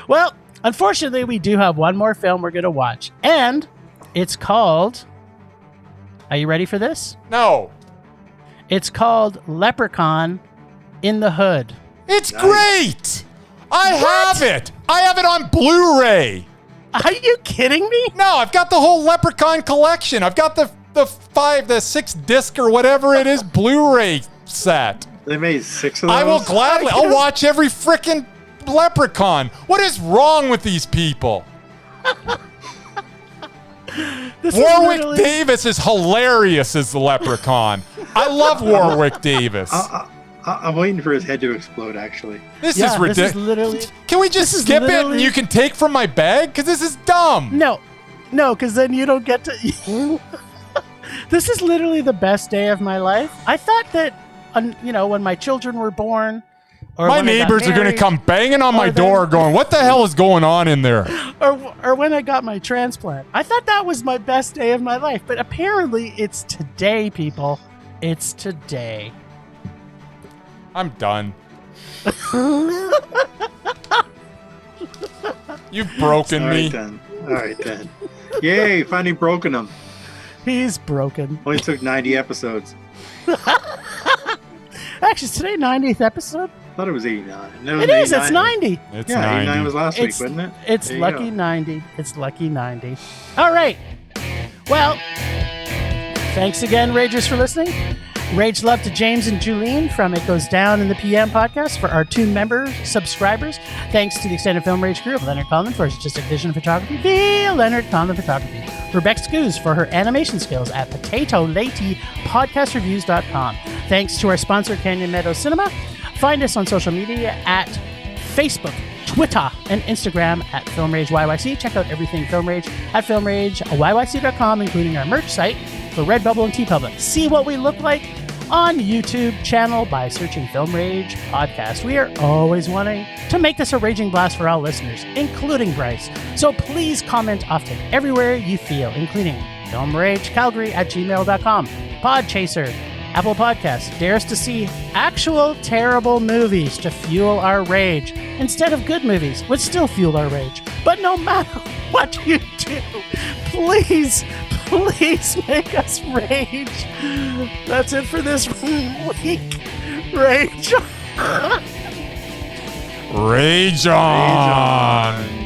Well, unfortunately, we do have one more film we're going to watch. And it's called... Are you ready for this? No. It's called Leprechaun in the Hood. It's great. I have it. I have it on Blu-ray. Are you kidding me? No, I've got the whole Leprechaun collection. I've got the 6 disc or whatever it is Blu-ray set. They made 6 of those? I will gladly. I'll watch every frickin' Leprechaun. What is wrong with these people? Warwick Davis is hilarious as the Leprechaun. I love Warwick Davis. I'm waiting for his head to explode, actually. This is ridiculous. Can we just skip it and you can take from my bag? Because this is dumb. No, because then you don't get to... This is literally the best day of my life. I thought that, when my children were born... My neighbors are going to come banging on my door going, what the hell is going on in there? Or when I got my transplant. I thought that was my best day of my life. But apparently it's today, people. It's today. I'm done. You've broken me. All right, then. Yay, finally broken him. He's broken. Only took 90 episodes. Actually, is today 90th episode? I thought it was 89. No, it is. It's 90. It's 90. 89 was last week, wasn't it? It's lucky 90. It's lucky 90. All right. Well, thanks again, Ragers, for listening. Rage love to James and Julene from It Goes Down in the PM podcast for our 2 member subscribers. Thanks to the extended film Rage crew of Leonard Conlon for his artistic vision photography, the Leonard Conlon Photography. Rebecca Scoos for her animation skills at PotatoLady.podcastReviews.com. Thanks to our sponsor, Canyon Meadows Cinema. Find us on social media at Facebook, Twitter, and Instagram at Film Rage YYC. Check out everything Film Rage at FilmRageYYC.com, including our merch site for Redbubble and TeePublic. See what we look like on YouTube channel by searching Film Rage Podcast. We are always wanting to make this a raging blast for all listeners, including Bryce. So please comment often everywhere you feel, including filmragecalgary@gmail.com, Podchaser, Apple Podcasts. Dare us to see actual terrible movies to fuel our rage instead of good movies, which still fuel our rage. But no matter what you do, please make us rage. That's it for this week. Rage on. Rage on.